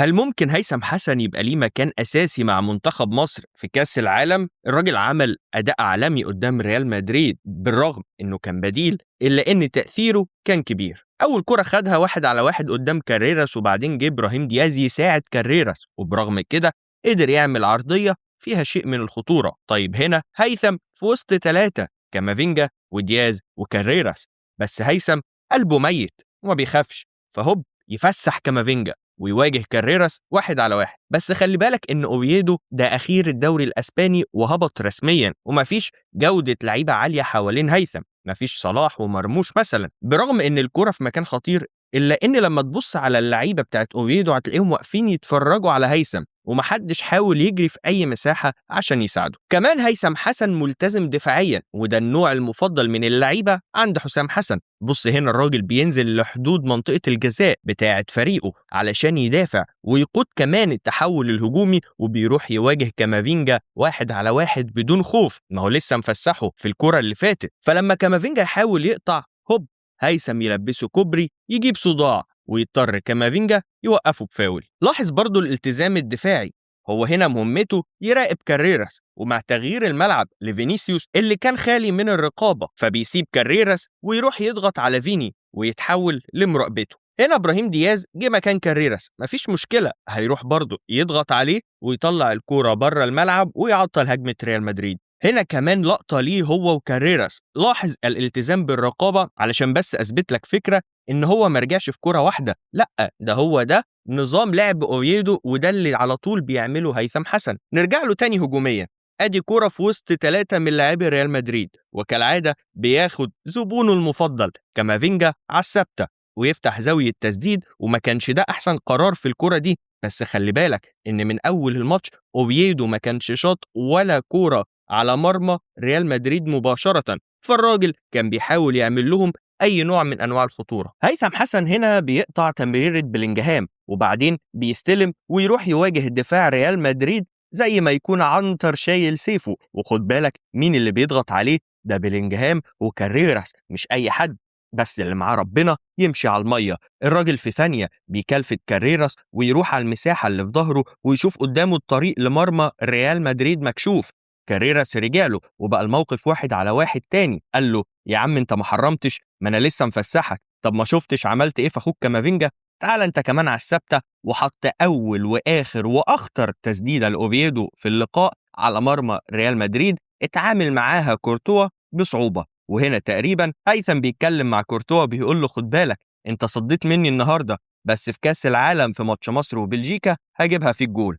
هل ممكن هيثم حسن يبقى ليه مكان أساسي مع منتخب مصر في كأس العالم؟ الراجل عمل أداء عالمي قدام ريال مدريد بالرغم إنه كان بديل، إلا إن تأثيره كان كبير. أول كرة خدها 1-على-1 قدام كاريراس، وبعدين جه إبراهيم دياز يساعد كاريراس، وبرغم كده قدر يعمل عرضية فيها شيء من الخطورة. طيب هنا هيثم في وسط 3 كامافينجا ودياز وكاريراس، بس هيثم قلبه ميت وما بيخافش، فهوب يفسح كامافينجا ويواجه كاريراس 1-على-1. بس خلي بالك إن أوفيدو ده أخير الدوري الأسباني وهبط رسميا، ومفيش جودة لعيبة عالية حوالين هيثم، مفيش صلاح ومرموش مثلا، برغم إن الكرة في مكان خطير. إلا إن لما تبص على اللعيبة بتاعت أوفيدو هتلاقيهم واقفين يتفرجوا على هيثم، ومحدش حاول يجري في أي مساحة عشان يساعده. كمان هيثم حسن ملتزم دفاعيا، وده النوع المفضل من اللعيبة عند حسام حسن. بص هنا الراجل بينزل لحدود منطقة الجزاء بتاعة فريقه علشان يدافع ويقود كمان التحول الهجومي، وبيروح يواجه كامافينجا 1-على-1 بدون خوف، ما هو لسه مفسحه في الكرة اللي فاتت. فلما كامافينجا يحاول يقطع، هوب هيثم يلبسه كوبري يجيب صداع، ويضطر كامافينجا يوقفه بفاول. لاحظ برضو الالتزام الدفاعي، هو هنا مهمته يراقب كاريراس، ومع تغيير الملعب لفينيسيوس اللي كان خالي من الرقابة فبيسيب كاريراس ويروح يضغط على فيني ويتحول لمراقبته. هنا ابراهيم دياز جه مكان كاريراس، مفيش مشكلة، هيروح برضه يضغط عليه ويطلع الكورة بره الملعب ويعطل هجمة ريال مدريد. هنا كمان لقطة ليه هو وكاريراس، لاحظ الالتزام بالرقابة، علشان بس أثبت لك فكرة إن هو مرجعش في كرة واحدة، لأ ده هو ده نظام لعب أوفيدو، وده اللي على طول بيعمله هيثم حسن. نرجع له تاني هجوميا، ادي كرة في وسط 3 من لاعبي ريال مدريد، وكالعادة بياخد زبونه المفضل كامافينجا على الثابتة ويفتح زاوية تسديد، وما كانش ده أحسن قرار في الكرة دي. بس خلي بالك إن من أول الماتش أوفيدو ما كانش شاط ولا كرة على مرمى ريال مدريد مباشرة، فالراجل كان بيحاول يعمل لهم أي نوع من أنواع الخطورة. هيثم حسن هنا بيقطع تمريرة بلينجهام، وبعدين بيستلم ويروح يواجه دفاع ريال مدريد زي ما يكون عنتر شايل سيفه. وخد بالك مين اللي بيضغط عليه، ده بلينجهام وكاريراس، مش أي حد، بس اللي معاه ربنا يمشي على المية. الراجل في ثانية بيكلفت كاريراس ويروح على المساحة اللي في ظهره ويشوف قدامه الطريق لمرمى ريال مدريد مكشوف. كاريراس رجعله وبقى الموقف 1-على-1 تاني، قال له يا عم انت ما حرمتش، ما انا لسه مفسحك، طب ما شفتش عملت ايه في اخوك كامافينجا؟ تعال انت كمان على الثابتة. وحط اول واخر واخطر تسديدة لاوفيدو في اللقاء على مرمى ريال مدريد، اتعامل معاها كورتوا بصعوبة. وهنا تقريبا هيثم بيتكلم مع كورتوا بيقول له خد بالك انت صديت مني النهارده، بس في كاس العالم في ماتش مصر وبلجيكا هجيبها فيك جول.